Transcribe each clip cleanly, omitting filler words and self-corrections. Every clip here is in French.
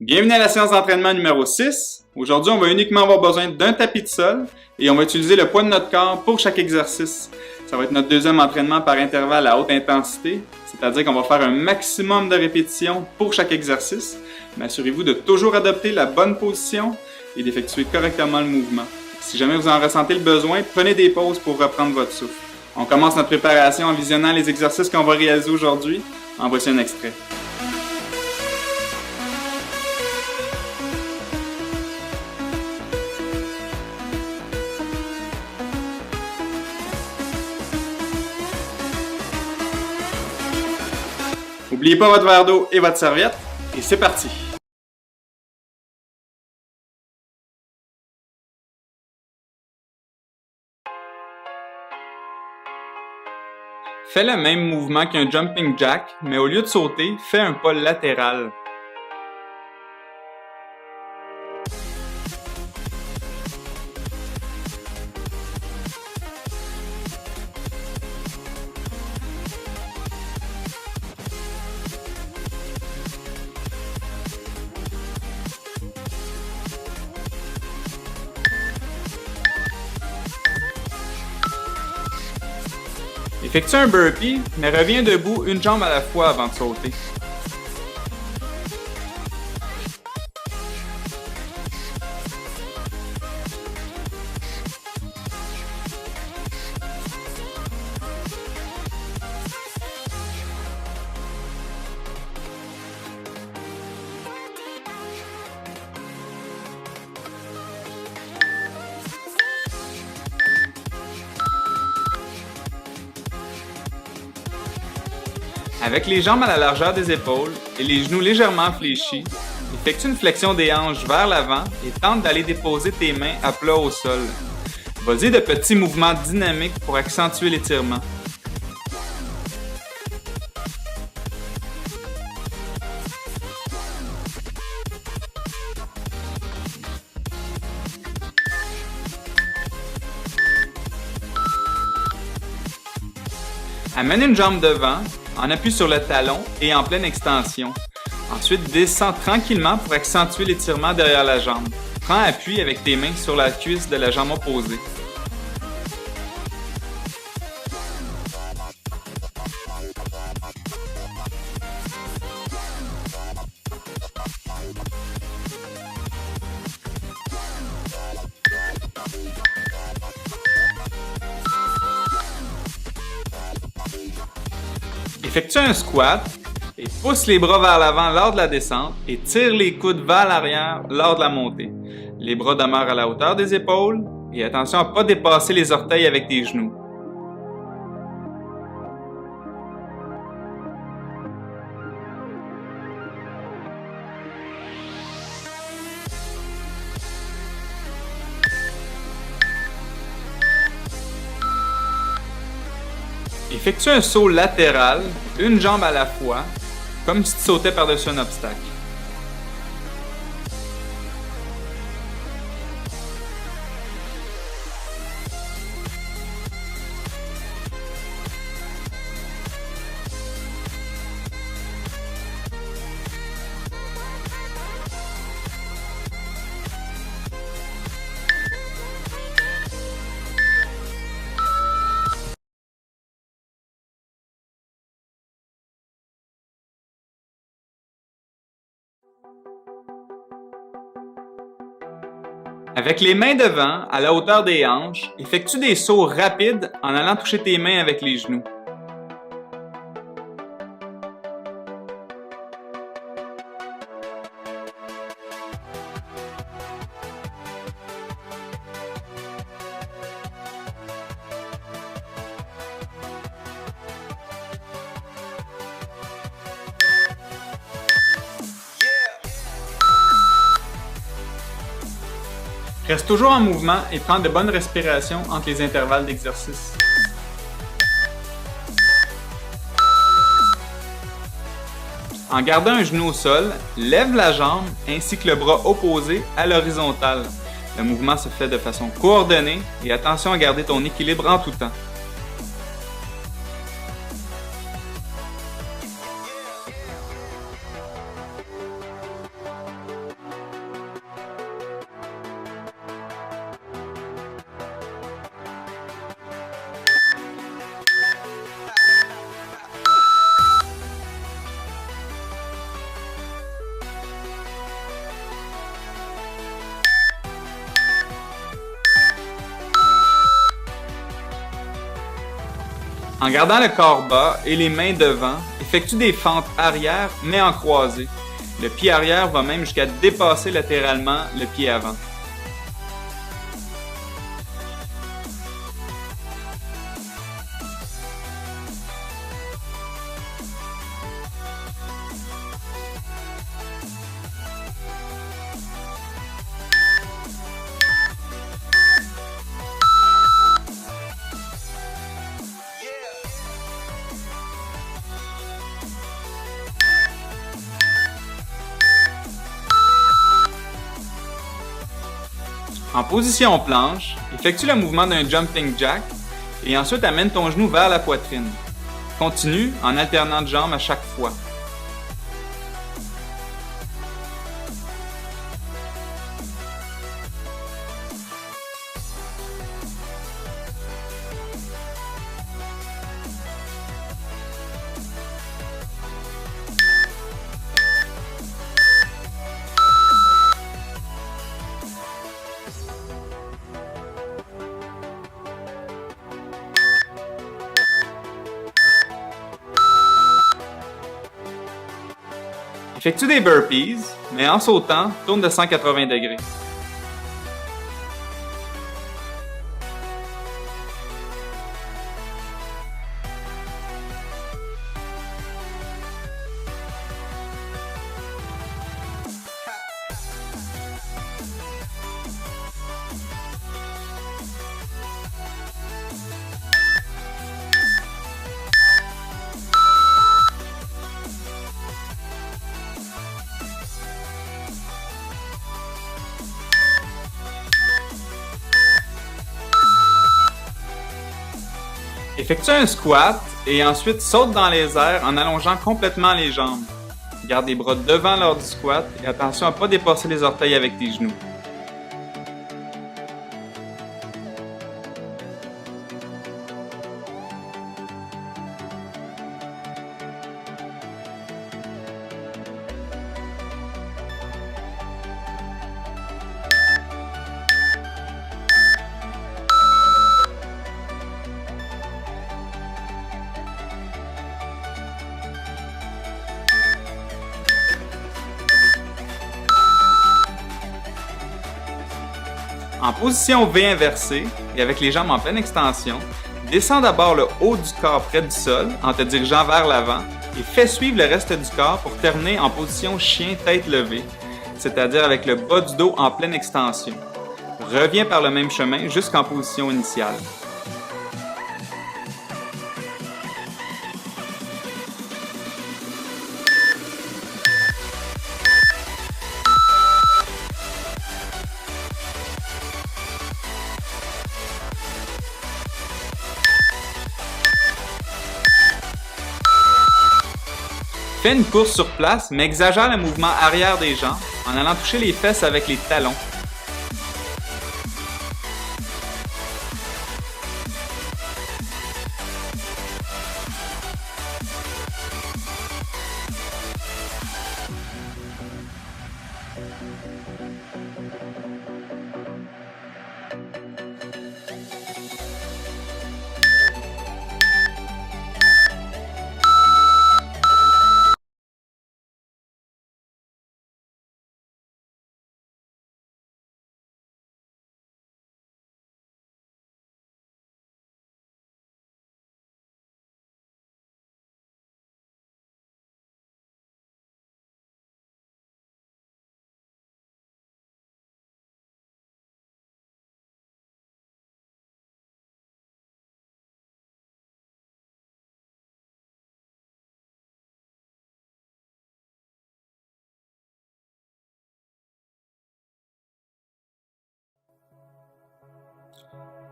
Bienvenue à la séance d'entraînement numéro 6. Aujourd'hui, on va uniquement avoir besoin d'un tapis de sol et on va utiliser le poids de notre corps pour chaque exercice. Ça va être notre deuxième entraînement par intervalle à haute intensité, c'est-à-dire qu'on va faire un maximum de répétitions pour chaque exercice. Mais assurez-vous de toujours adopter la bonne position et d'effectuer correctement le mouvement. Si jamais vous en ressentez le besoin, prenez des pauses pour reprendre votre souffle. On commence notre préparation en visionnant les exercices qu'on va réaliser aujourd'hui. En voici un extrait. N'oubliez pas votre verre d'eau et votre serviette, et c'est parti! Fais le même mouvement qu'un jumping jack, mais au lieu de sauter, fais un pas latéral. Effectue un burpee, mais reviens debout une jambe à la fois avant de sauter. Avec les jambes à la largeur des épaules et les genoux légèrement fléchis, effectue une flexion des hanches vers l'avant et tente d'aller déposer tes mains à plat au sol. Vas-y de petits mouvements dynamiques pour accentuer l'étirement. Amène une jambe devant, en appui sur le talon et en pleine extension. Ensuite, descends tranquillement pour accentuer l'étirement derrière la jambe. Prends appui avec tes mains sur la cuisse de la jambe opposée. Effectue un squat et pousse les bras vers l'avant lors de la descente et tire les coudes vers l'arrière lors de la montée. Les bras demeurent à la hauteur des épaules et attention à ne pas dépasser les orteils avec tes genoux. Effectue un saut latéral, une jambe à la fois, comme si tu sautais par-dessus un obstacle. Avec les mains devant, à la hauteur des hanches, effectue des sauts rapides en allant toucher tes mains avec les genoux. Reste toujours en mouvement et prends de bonnes respirations entre les intervalles d'exercice. En gardant un genou au sol, lève la jambe ainsi que le bras opposé à l'horizontale. Le mouvement se fait de façon coordonnée et attention à garder ton équilibre en tout temps. En gardant le corps bas et les mains devant, effectue des fentes arrière mais en croisée. Le pied arrière va même jusqu'à dépasser latéralement le pied avant. En position planche, effectue le mouvement d'un jumping jack et ensuite amène ton genou vers la poitrine. Continue en alternant de jambes à chaque fois. Effectue des burpees, mais en sautant, tourne de 180 degrés. Effectue un squat et ensuite saute dans les airs en allongeant complètement les jambes. Garde les bras devant lors du squat et attention à ne pas dépasser les orteils avec tes genoux. En position V inversée et avec les jambes en pleine extension, descends d'abord le haut du corps près du sol en te dirigeant vers l'avant et fais suivre le reste du corps pour terminer en position chien tête levée, c'est-à-dire avec le bas du dos en pleine extension. Reviens par le même chemin jusqu'en position initiale. Fais une course sur place, mais exagère le mouvement arrière des jambes en allant toucher les fesses avec les talons.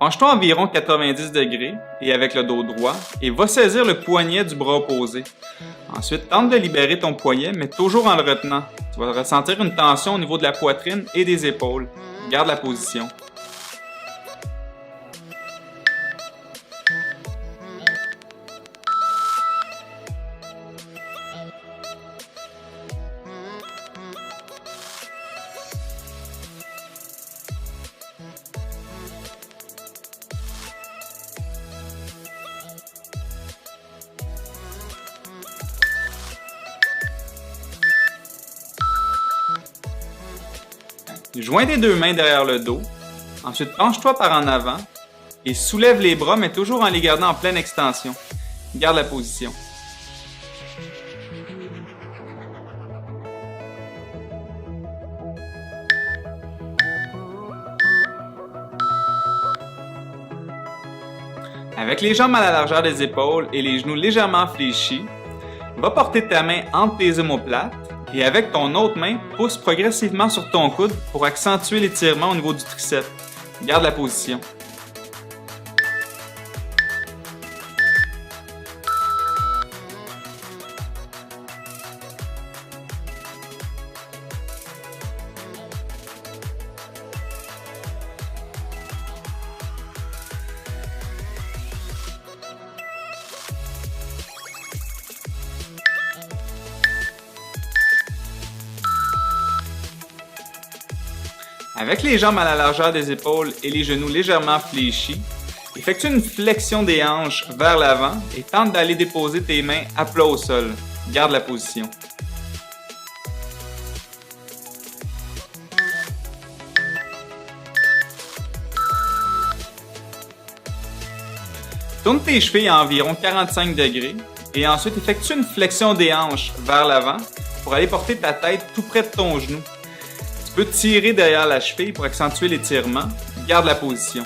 Penche-toi environ 90 degrés et avec le dos droit et va saisir le poignet du bras opposé. Ensuite, tente de libérer ton poignet, mais toujours en le retenant. Tu vas ressentir une tension au niveau de la poitrine et des épaules. Garde la position. Joins tes deux mains derrière le dos. Ensuite, penche-toi par en avant et soulève les bras, mais toujours en les gardant en pleine extension. Garde la position. Avec les jambes à la largeur des épaules et les genoux légèrement fléchis, va porter ta main entre tes omoplates et avec ton autre main, pousse progressivement sur ton coude pour accentuer l'étirement au niveau du triceps. Garde la position. Avec les jambes à la largeur des épaules et les genoux légèrement fléchis, effectue une flexion des hanches vers l'avant et tente d'aller déposer tes mains à plat au sol. Garde la position. Tourne tes chevilles à environ 45 degrés et ensuite effectue une flexion des hanches vers l'avant pour aller porter ta tête tout près de ton genou. Tu peux tirer derrière la cheville pour accentuer l'étirement. Garde la position.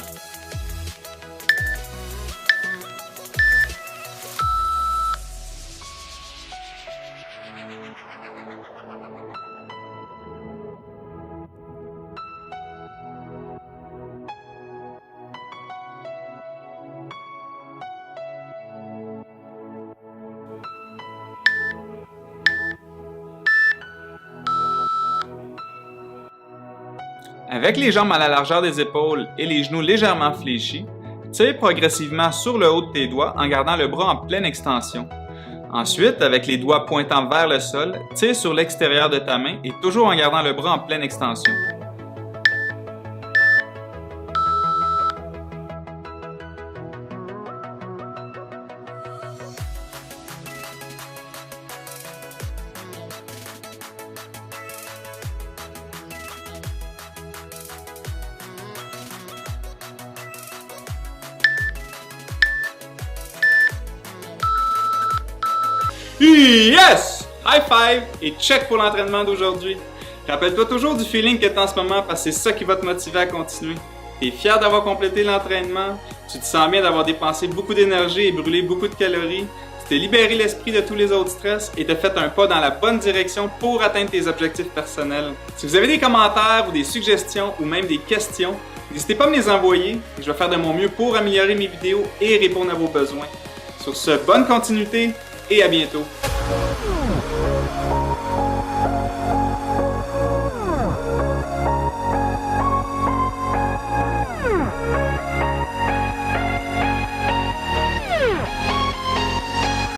Avec les jambes à la largeur des épaules et les genoux légèrement fléchis, tire progressivement sur le haut de tes doigts en gardant le bras en pleine extension. Ensuite, avec les doigts pointant vers le sol, tire sur l'extérieur de ta main et toujours en gardant le bras en pleine extension. Yes! High five et check pour l'entraînement d'aujourd'hui. Rappelle-toi toujours du feeling que tu as en ce moment parce que c'est ça qui va te motiver à continuer. Tu es fier d'avoir complété l'entraînement, tu te sens bien d'avoir dépensé beaucoup d'énergie et brûlé beaucoup de calories, tu t'es libéré l'esprit de tous les autres stress et tu as fait un pas dans la bonne direction pour atteindre tes objectifs personnels. Si vous avez des commentaires ou des suggestions ou même des questions, n'hésitez pas à me les envoyer. Je vais faire de mon mieux pour améliorer mes vidéos et répondre à vos besoins. Sur ce, bonne continuité et à bientôt!